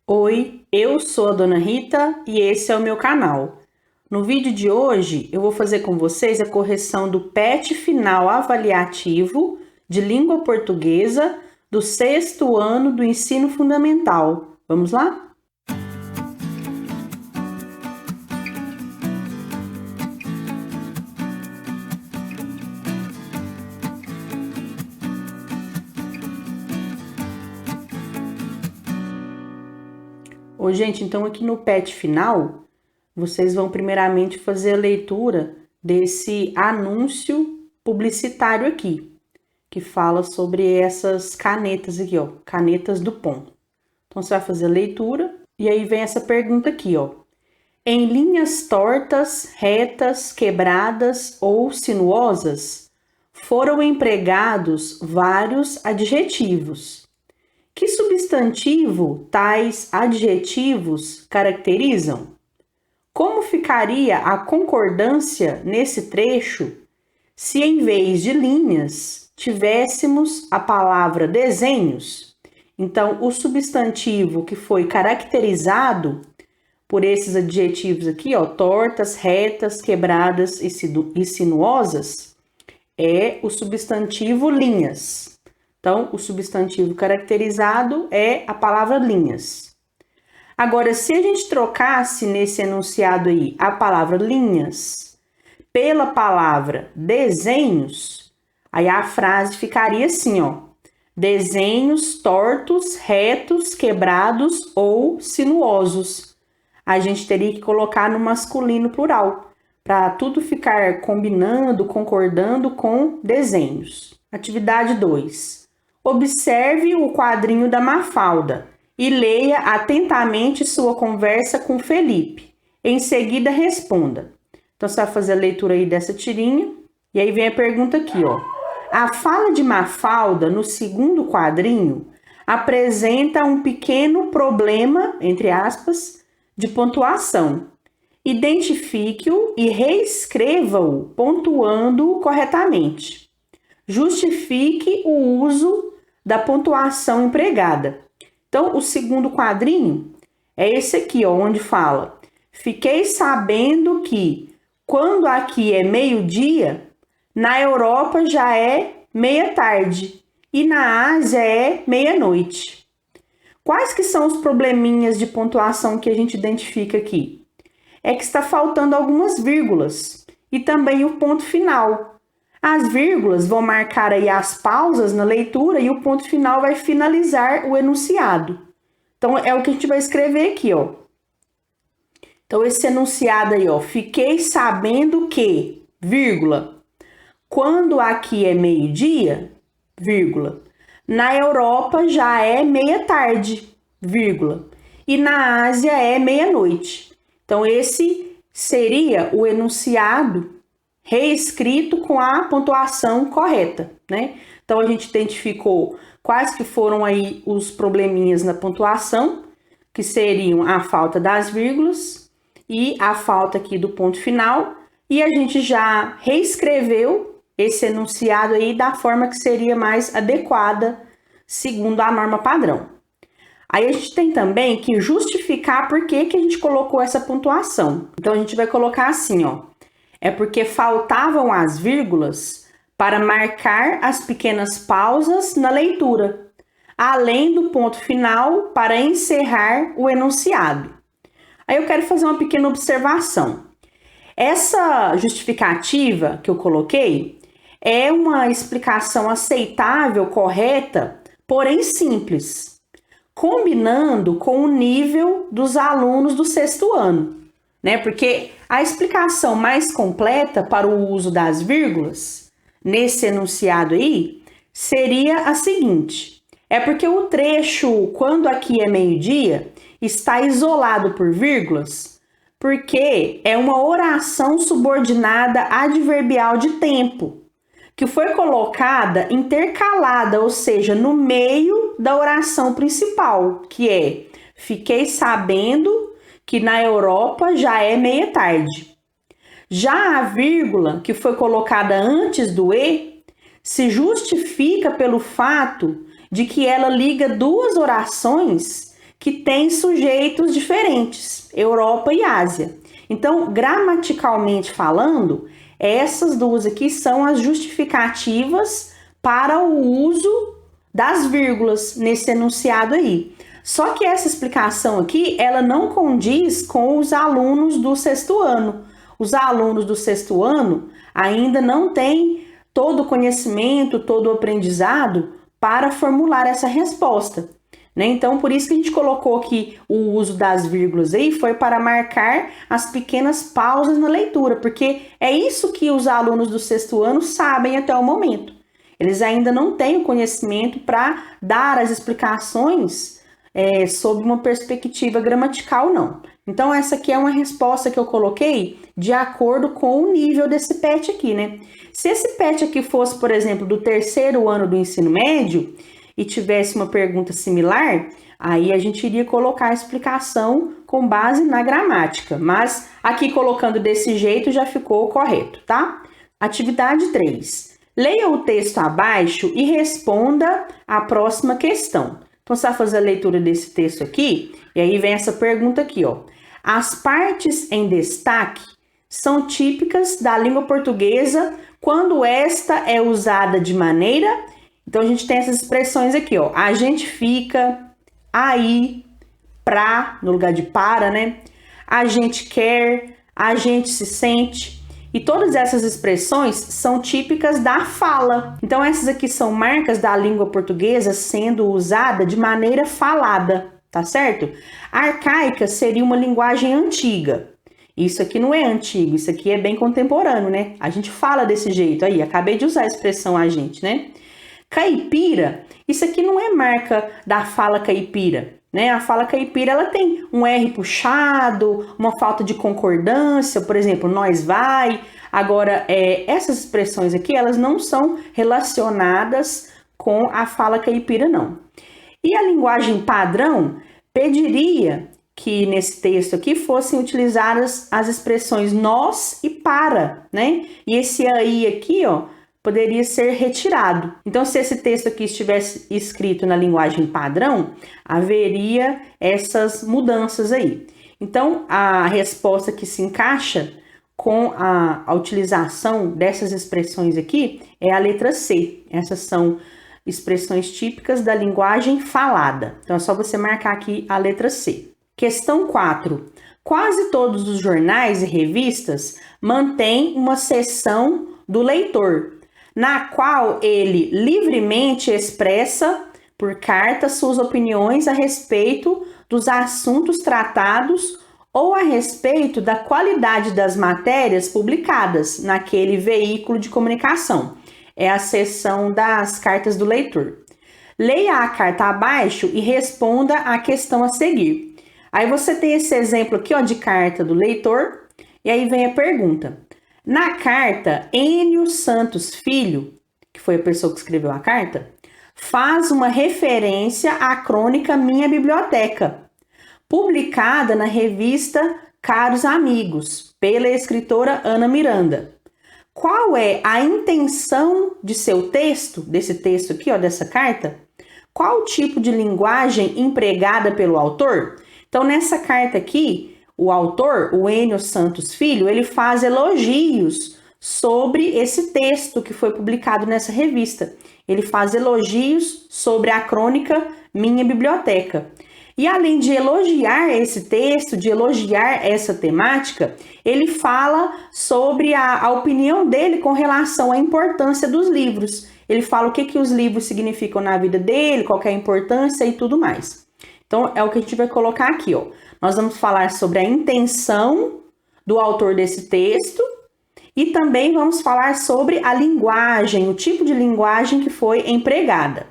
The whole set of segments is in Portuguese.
Oi, eu sou a Dona Rita e esse é o meu canal. No vídeo de hoje eu vou fazer com vocês a correção do PET final avaliativo de língua portuguesa do 6º ano do ensino fundamental. Vamos lá? Ô, gente, então aqui no PET final, vocês vão primeiramente fazer a leitura desse anúncio publicitário aqui, que fala sobre essas canetas aqui, ó, canetas Dupont. Então você vai fazer a leitura e aí vem essa pergunta aqui, ó. Em linhas tortas, retas, quebradas ou sinuosas, foram empregados vários adjetivos. Que substantivo tais adjetivos caracterizam? Como ficaria a concordância nesse trecho se em vez de linhas tivéssemos a palavra desenhos? Então, o substantivo que foi caracterizado por esses adjetivos aqui, ó, tortas, retas, quebradas e sinuosas, é o substantivo linhas. Então, o substantivo caracterizado é a palavra linhas. Agora, se a gente trocasse nesse enunciado aí a palavra linhas pela palavra desenhos, aí a frase ficaria assim, ó. Desenhos tortos, retos, quebrados ou sinuosos. A gente teria que colocar no masculino plural, para tudo ficar combinando, concordando com desenhos. Atividade 2. Observe o quadrinho da Mafalda e leia atentamente sua conversa com Felipe. Em seguida, responda. Então, você vai fazer a leitura aí dessa tirinha. E aí vem a pergunta aqui, ó. A fala de Mafalda, no segundo quadrinho, apresenta um pequeno problema, entre aspas, de pontuação. Identifique-o e reescreva-o, pontuando-o corretamente. Justifique o uso da pontuação empregada. Então, o segundo quadrinho é esse aqui, ó, onde fala: fiquei sabendo que, quando aqui é meio-dia, na Europa já é meia-tarde e na Ásia é meia-noite. Quais que são os probleminhas de pontuação que a gente identifica aqui? É que está faltando algumas vírgulas e também o ponto final. As vírgulas vão marcar aí as pausas na leitura e o ponto final vai finalizar o enunciado. Então, é o que a gente vai escrever aqui, ó. Então, esse enunciado aí, ó. Fiquei sabendo que, vírgula, quando aqui é meio-dia, vírgula, na Europa já é meia-tarde, vírgula, e na Ásia é meia-noite. Então, esse seria o enunciado reescrito com a pontuação correta, né? Então, a gente identificou quais que foram aí os probleminhas na pontuação, que seriam a falta das vírgulas e a falta aqui do ponto final, e a gente já reescreveu esse enunciado aí da forma que seria mais adequada, segundo a norma padrão. Aí a gente tem também que justificar por que a gente colocou essa pontuação. Então, a gente vai colocar assim, ó. É porque faltavam as vírgulas para marcar as pequenas pausas na leitura, além do ponto final para encerrar o enunciado. Aí eu quero fazer uma pequena observação. Essa justificativa que eu coloquei é uma explicação aceitável, correta, porém simples, combinando com o nível dos alunos do 6º ano, né? Porque a explicação mais completa para o uso das vírgulas nesse enunciado aí seria a seguinte: é porque o trecho quando aqui é meio-dia está isolado por vírgulas, porque é uma oração subordinada adverbial de tempo, que foi colocada intercalada, ou seja, no meio da oração principal, que é: fiquei sabendo que na Europa já é meia-tarde. Já a vírgula, que foi colocada antes do e, se justifica pelo fato de que ela liga duas orações que tem sujeitos diferentes, Europa e Ásia. Então, gramaticalmente falando, essas duas aqui são as justificativas para o uso das vírgulas nesse enunciado aí. Só que essa explicação aqui, ela não condiz com os alunos do sexto ano. Os alunos do sexto ano ainda não têm todo o conhecimento, todo o aprendizado para formular essa resposta, né? Então, por isso que a gente colocou aqui o uso das vírgulas aí, foi para marcar as pequenas pausas na leitura, porque é isso que os alunos do sexto ano sabem até o momento. Eles ainda não têm o conhecimento para dar as explicações sob uma perspectiva gramatical, não. Então, essa aqui é uma resposta que eu coloquei de acordo com o nível desse PET aqui, né? Se esse PET aqui fosse, por exemplo, do terceiro ano do ensino médio e tivesse uma pergunta similar, aí a gente iria colocar a explicação com base na gramática. Mas aqui colocando desse jeito já ficou correto, tá? Atividade 3. Leia o texto abaixo e responda a próxima questão. Então, você vai fazer a leitura desse texto aqui, e aí vem essa pergunta aqui, ó. As partes em destaque são típicas da língua portuguesa quando esta é usada de maneira... Então, a gente tem essas expressões aqui, ó. A gente fica, aí, pra, no lugar de para, né? A gente quer, a gente se sente... E todas essas expressões são típicas da fala. Então, essas aqui são marcas da língua portuguesa sendo usada de maneira falada, tá certo? A arcaica seria uma linguagem antiga. Isso aqui não é antigo, isso aqui é bem contemporâneo, né? A gente fala desse jeito aí, acabei de usar a expressão a gente, né? Caipira, isso aqui não é marca da fala caipira, né? A fala caipira, ela tem um R puxado, uma falta de concordância, por exemplo, nós vai. Agora, essas expressões aqui, elas não são relacionadas com a fala caipira, não. E a linguagem padrão pediria que nesse texto aqui fossem utilizadas as expressões nós e para, né? E esse aí aqui, ó, poderia ser retirado. Então, se esse texto aqui estivesse escrito na linguagem padrão, haveria essas mudanças aí. Então, a resposta que se encaixa com a utilização dessas expressões aqui é a letra C. Essas são expressões típicas da linguagem falada. Então, é só você marcar aqui a letra C. Questão 4. Quase todos os jornais e revistas mantêm uma seção do leitor, na qual ele livremente expressa por carta suas opiniões a respeito dos assuntos tratados ou a respeito da qualidade das matérias publicadas naquele veículo de comunicação. É a seção das cartas do leitor. Leia a carta abaixo e responda a questão a seguir. Aí você tem esse exemplo aqui, ó, de carta do leitor, e aí vem a pergunta. Na carta, Enio Santos Filho, que foi a pessoa que escreveu a carta, faz uma referência à crônica Minha Biblioteca, publicada na revista Caros Amigos, pela escritora Ana Miranda. Qual é a intenção de seu texto, desse texto aqui, ó, dessa carta? Qual tipo de linguagem empregada pelo autor? Então, nessa carta aqui, o autor, o Enio Santos Filho, ele faz elogios sobre esse texto que foi publicado nessa revista. Ele faz elogios sobre a crônica Minha Biblioteca. E além de elogiar esse texto, de elogiar essa temática, ele fala sobre a opinião dele com relação à importância dos livros. Ele fala o que os livros significam na vida dele, qual que é a importância e tudo mais. Então, é o que a gente vai colocar aqui, ó. Nós vamos falar sobre a intenção do autor desse texto e também vamos falar sobre a linguagem, o tipo de linguagem que foi empregada.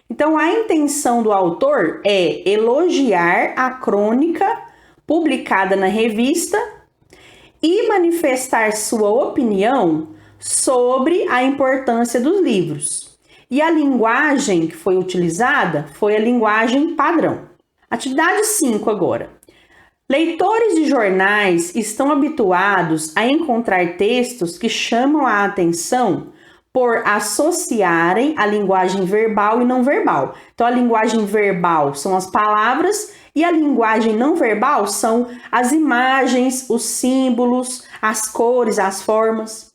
Então, a intenção do autor é elogiar a crônica publicada na revista e manifestar sua opinião sobre a importância dos livros. E a linguagem que foi utilizada foi a linguagem padrão. Atividade 5 agora. Leitores de jornais estão habituados a encontrar textos que chamam a atenção por associarem a linguagem verbal e não verbal. Então, a linguagem verbal são as palavras E a linguagem não verbal são as imagens, os símbolos, as cores, as formas,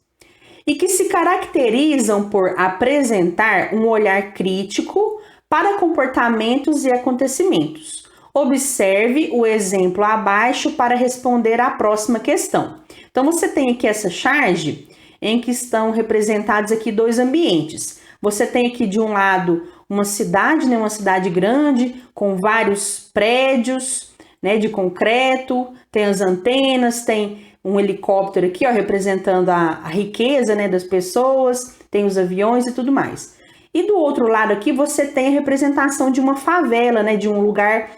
e que se caracterizam por apresentar um olhar crítico para comportamentos e acontecimentos. Observe o exemplo abaixo para responder à próxima questão. Então, você tem aqui essa charge em que estão representados aqui dois ambientes. Você tem aqui de um lado uma cidade, né, uma cidade grande, com vários prédios, né, de concreto, tem as antenas, tem um helicóptero aqui, ó, representando a riqueza, né, das pessoas, tem os aviões e tudo mais. E do outro lado aqui você tem a representação de uma favela, né, de um lugar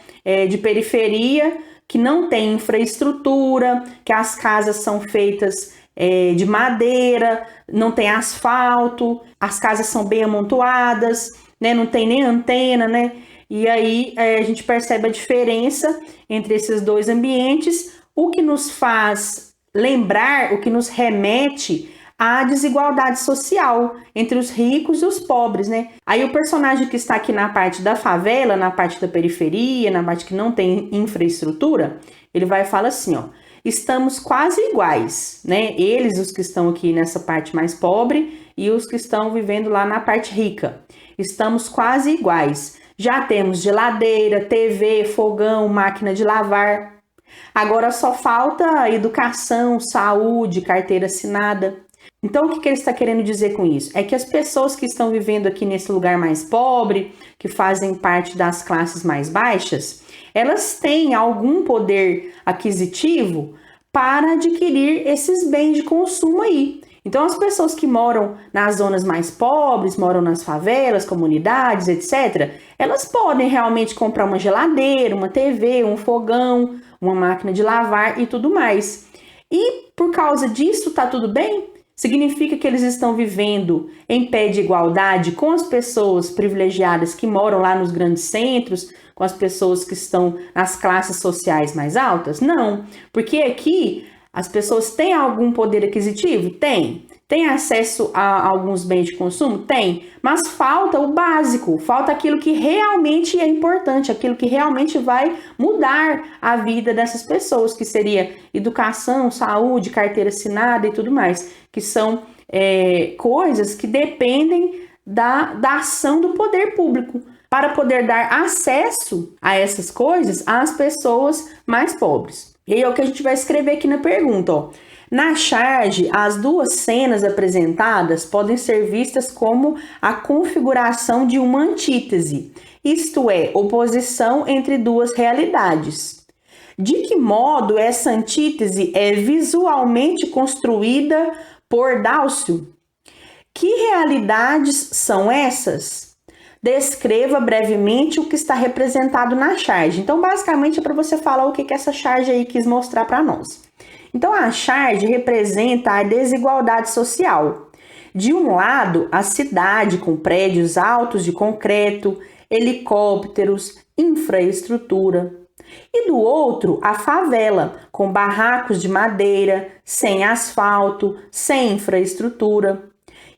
de periferia que não tem infraestrutura, que as casas são feitas de madeira, não tem asfalto, as casas são bem amontoadas, né, não tem nem antena, né? E aí a gente percebe a diferença entre esses dois ambientes, o que nos faz lembrar, o que nos remete à desigualdade social entre os ricos e os pobres, né? Aí o personagem que está aqui na parte da favela, na parte da periferia, na parte que não tem infraestrutura, ele vai falar assim, ó: estamos quase iguais, né? Eles, os que estão aqui nessa parte mais pobre, e os que estão vivendo lá na parte rica. Estamos quase iguais. Já temos geladeira, TV, fogão, máquina de lavar. Agora só falta educação, saúde, carteira assinada. Então, o que ele está querendo dizer com isso? É que as pessoas que estão vivendo aqui nesse lugar mais pobre, que fazem parte das classes mais baixas, elas têm algum poder aquisitivo para adquirir esses bens de consumo aí. Então, as pessoas que moram nas zonas mais pobres, moram nas favelas, comunidades, etc., elas podem realmente comprar uma geladeira, uma TV, um fogão, uma máquina de lavar e tudo mais. E por causa disso, tá tudo bem? Significa que eles estão vivendo em pé de igualdade com as pessoas privilegiadas que moram lá nos grandes centros, com as pessoas que estão nas classes sociais mais altas? Não, porque aqui as pessoas têm algum poder aquisitivo? Tem. Tem acesso a alguns bens de consumo? Tem. Mas falta o básico, falta aquilo que realmente é importante, aquilo que realmente vai mudar a vida dessas pessoas, que seria educação, saúde, carteira assinada e tudo mais, que são coisas que dependem da ação do poder público, para poder dar acesso a essas coisas às pessoas mais pobres. E aí é o que a gente vai escrever aqui na pergunta, ó. Na charge, as duas cenas apresentadas podem ser vistas como a configuração de uma antítese, isto é, oposição entre duas realidades. De que modo essa antítese é visualmente construída por Dálcio? Que realidades são essas? Descreva brevemente o que está representado na charge. Então, basicamente, é para você falar o que essa charge aí quis mostrar para nós. Então, a charge representa a desigualdade social. De um lado, a cidade com prédios altos de concreto, helicópteros, infraestrutura. E do outro, a favela, com barracos de madeira, sem asfalto, sem infraestrutura.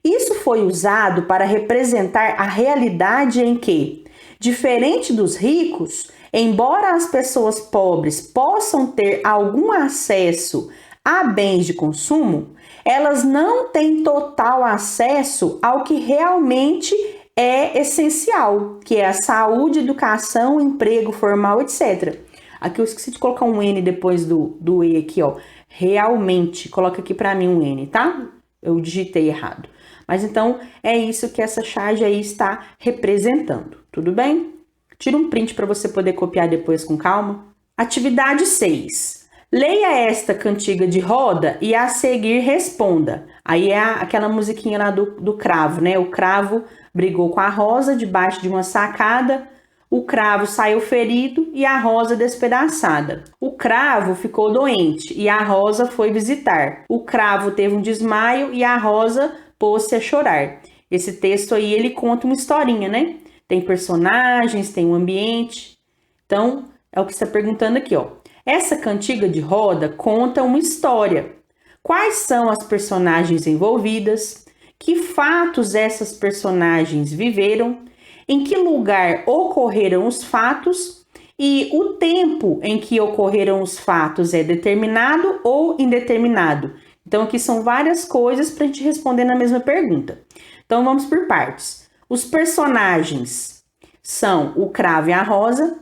Isso foi usado para representar a realidade em que, diferente dos ricos, embora as pessoas pobres possam ter algum acesso a bens de consumo, elas não têm total acesso ao que realmente é essencial, que é a saúde, educação, emprego formal, etc. Aqui eu esqueci de colocar um N depois do E aqui, ó. Realmente, coloca aqui para mim um N, tá? Eu digitei errado. Mas então é isso que essa charge aí está representando, tudo bem? Tira um print para você poder copiar depois com calma. Atividade 6. Leia esta cantiga de roda e a seguir responda. Aí é aquela musiquinha lá do cravo, né? O cravo brigou com a rosa debaixo de uma sacada. O cravo saiu ferido e a rosa despedaçada. O cravo ficou doente e a rosa foi visitar. O cravo teve um desmaio e a rosa pôs-se a chorar. Esse texto aí, ele conta uma historinha, né? Tem personagens, tem um ambiente. Então, é o que está perguntando aqui, ó. Essa cantiga de roda conta uma história. Quais são as personagens envolvidas? Que fatos essas personagens viveram? Em que lugar ocorreram os fatos? E o tempo em que ocorreram os fatos é determinado ou indeterminado? Então, aqui são várias coisas para a gente responder na mesma pergunta. Então, vamos por partes. Os personagens são o cravo e a rosa.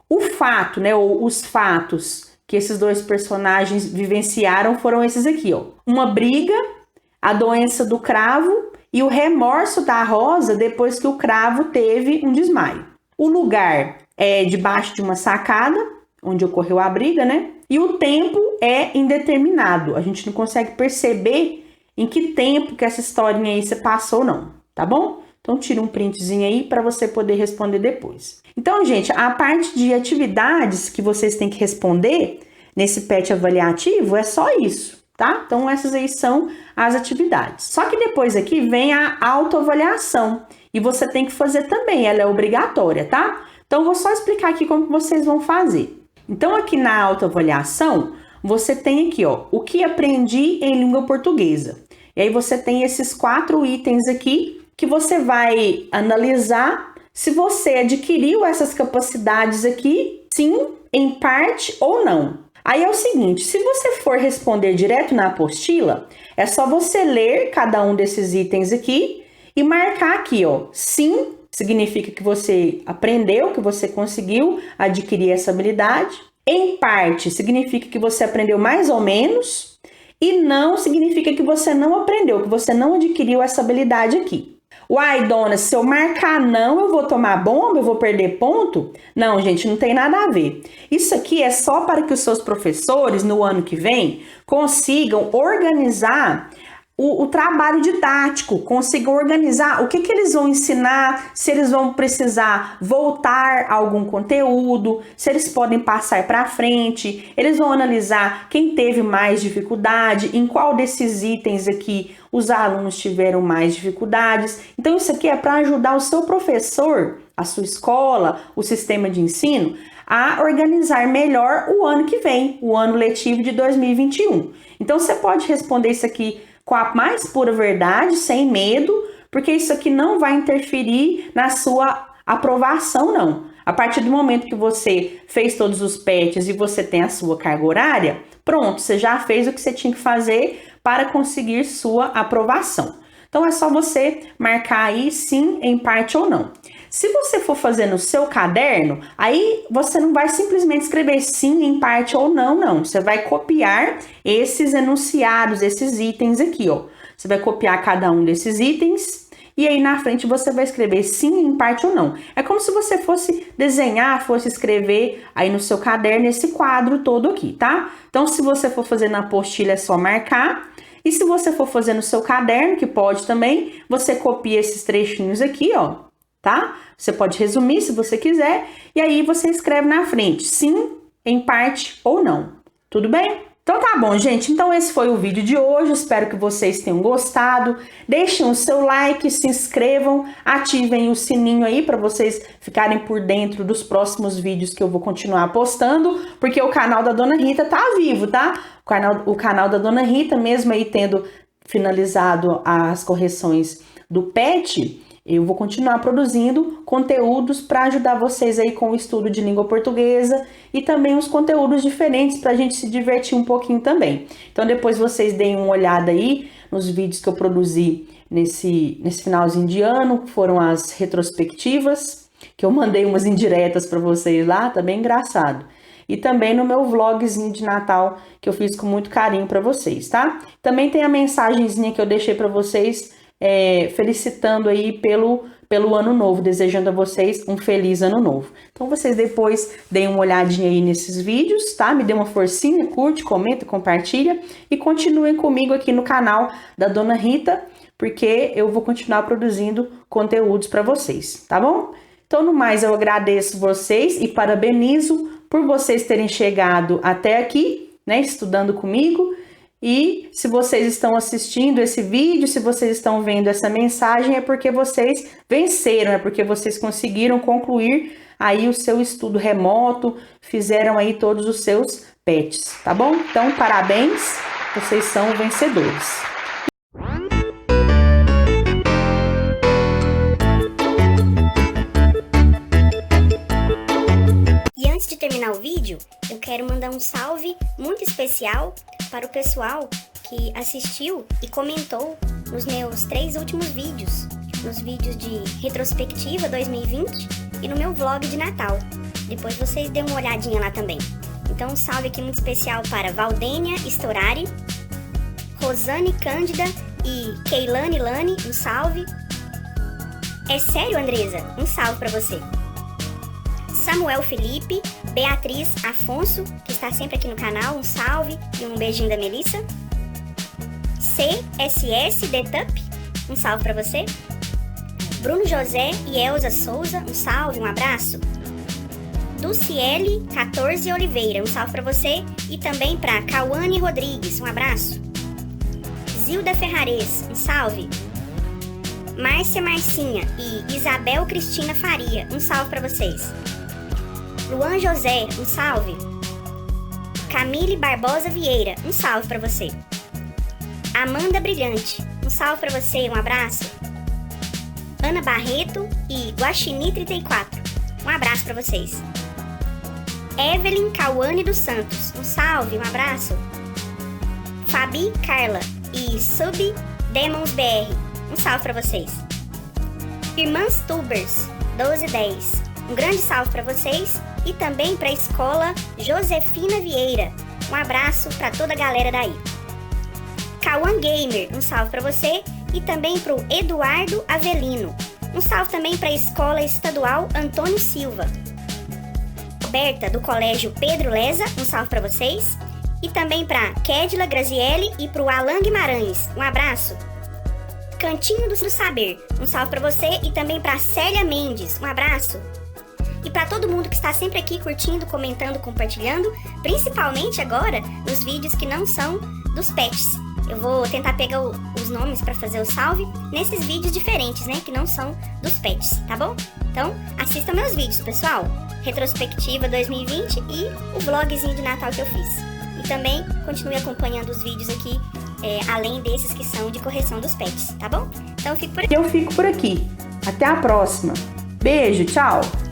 O fato, né, ou os fatos que esses dois personagens vivenciaram foram esses aqui, ó. Uma briga, a doença do cravo e o remorso da rosa depois que o cravo teve um desmaio. O lugar é debaixo de uma sacada, onde ocorreu a briga, né? E o tempo é indeterminado. A gente não consegue perceber em que tempo que essa historinha aí se passou, não, tá bom? Então, tira um printzinho aí para você poder responder depois. Então, gente, a parte de atividades que vocês têm que responder nesse PET avaliativo é só isso, tá? Então, essas aí são as atividades. Só que depois aqui vem a autoavaliação. E você tem que fazer também, ela é obrigatória, tá? Então, vou só explicar aqui como vocês vão fazer. Então, aqui na autoavaliação, você tem aqui, ó, o que aprendi em língua portuguesa. E aí você tem esses 4 itens aqui que você vai analisar se você adquiriu essas capacidades aqui, sim, em parte ou não. Aí é o seguinte, se você for responder direto na apostila, é só você ler cada um desses itens aqui e marcar aqui, ó, sim, significa que você aprendeu, que você conseguiu adquirir essa habilidade. Em parte, significa que você aprendeu mais ou menos. E não significa que você não aprendeu, que você não adquiriu essa habilidade aqui. Uai, dona, se eu marcar não, eu vou tomar bomba, eu vou perder ponto? Não, gente, não tem nada a ver. Isso aqui é só para que os seus professores, no ano que vem, consigam organizar o trabalho didático, consigam organizar o que eles vão ensinar, se eles vão precisar voltar a algum conteúdo, se eles podem passar para frente, eles vão analisar quem teve mais dificuldade, em qual desses itens aqui os alunos tiveram mais dificuldades. Então isso aqui é para ajudar o seu professor, a sua escola, o sistema de ensino, a organizar melhor o ano que vem, o ano letivo de 2021. Então você pode responder isso aqui com a mais pura verdade, sem medo, porque isso aqui não vai interferir na sua aprovação, não. A partir do momento que você fez todos os PETs e você tem a sua carga horária, pronto, você já fez o que você tinha que fazer para conseguir sua aprovação. Então, é só você marcar aí sim, em parte ou não. Se você for fazer no seu caderno, aí você não vai simplesmente escrever sim, em parte ou não, não. Você vai copiar esses enunciados, esses itens aqui, ó. Você vai copiar cada um desses itens e aí na frente você vai escrever sim, em parte ou não. É como se você fosse desenhar, fosse escrever aí no seu caderno esse quadro todo aqui, tá? Então, se você for fazer na apostila, é só marcar. E se você for fazer no seu caderno, que pode também, você copia esses trechinhos aqui, ó, tá? Você pode resumir se você quiser, e aí você escreve na frente, sim, em parte ou não. Tudo bem? Então tá bom, gente. Então esse foi o vídeo de hoje. Espero que vocês tenham gostado. Deixem o seu like, se inscrevam, ativem o sininho aí para vocês ficarem por dentro dos próximos vídeos que eu vou continuar postando, porque o canal da Dona Rita tá vivo, tá? O canal da Dona Rita, mesmo aí tendo finalizado as correções do PET, eu vou continuar produzindo conteúdos para ajudar vocês aí com o estudo de língua portuguesa e também os conteúdos diferentes para a gente se divertir um pouquinho também. Então depois vocês deem uma olhada aí nos vídeos que eu produzi nesse finalzinho de ano, que foram as retrospectivas, que eu mandei umas indiretas para vocês lá, tá bem engraçado. E também no meu vlogzinho de Natal, que eu fiz com muito carinho para vocês, tá? Também tem a mensagenzinha que eu deixei para vocês, felicitando aí pelo ano novo, desejando a vocês um feliz ano novo. Então vocês depois deem uma olhadinha aí nesses vídeos, tá? Me dê uma forcinha, curte, comenta, compartilha e continuem comigo aqui no canal da Dona Rita, porque eu vou continuar produzindo conteúdos para vocês, tá bom? Então, no mais, eu agradeço vocês e parabenizo por vocês terem chegado até aqui, né, estudando comigo. E se vocês estão assistindo esse vídeo, se vocês estão vendo essa mensagem, é porque vocês venceram, é porque vocês conseguiram concluir aí o seu estudo remoto, fizeram aí todos os seus PETs, tá bom? Então, parabéns, vocês são vencedores. terminar o vídeo, eu quero mandar um salve muito especial para o pessoal que assistiu e comentou nos meus 3 últimos vídeos, nos vídeos de retrospectiva 2020 e no meu vlog de Natal. Depois vocês dêem uma olhadinha lá também. Então um salve aqui muito especial para Valdênia Storari, Rosane Cândida e Keilane Lane, um salve. É sério, Andresa? Um salve para você. Samuel Felipe, Beatriz Afonso, que está sempre aqui no canal, um salve e um beijinho da Melissa. CSS Detup, um salve para você. Bruno José e Elza Souza, um salve, um abraço. Duciele 14 Oliveira, um salve para você. E também para Cauane Rodrigues, um abraço. Zilda Ferrares, um salve. Márcia Marcinha e Isabel Cristina Faria, um salve para vocês. Luan José, um salve. Camille Barbosa Vieira, um salve para você. Amanda Brilhante, um salve para você, um abraço. Ana Barreto e Guaxini 34, um abraço para vocês. Evelyn Cauane dos Santos, um salve, um abraço. Fabi Carla e Sub Demons BR, um salve para vocês. Irmãs Tubers 1210, um grande salve para vocês e também para a escola Josefina Vieira, um abraço para toda a galera daí. Cauã Gamer, um salve para você e também para o Eduardo Avelino, um salve também para a escola estadual Antônio Silva. Roberta do colégio Pedro Leza, um salve para vocês e também para Kedla Grazielli e para o Alan Guimarães, um abraço. Cantinho do Saber, um salve para você e também para Célia Mendes, um abraço. E para todo mundo que está sempre aqui curtindo, comentando, compartilhando, principalmente agora nos vídeos que não são dos pets. Eu vou tentar pegar os nomes para fazer o salve nesses vídeos diferentes, né, que não são dos pets, tá bom? Então, assistam meus vídeos, pessoal. Retrospectiva 2020 e o vlogzinho de Natal que eu fiz. E também continue acompanhando os vídeos aqui, além desses que são de correção dos pets, tá bom? Então eu fico por aqui. Eu fico por aqui. Até a próxima. Beijo, tchau!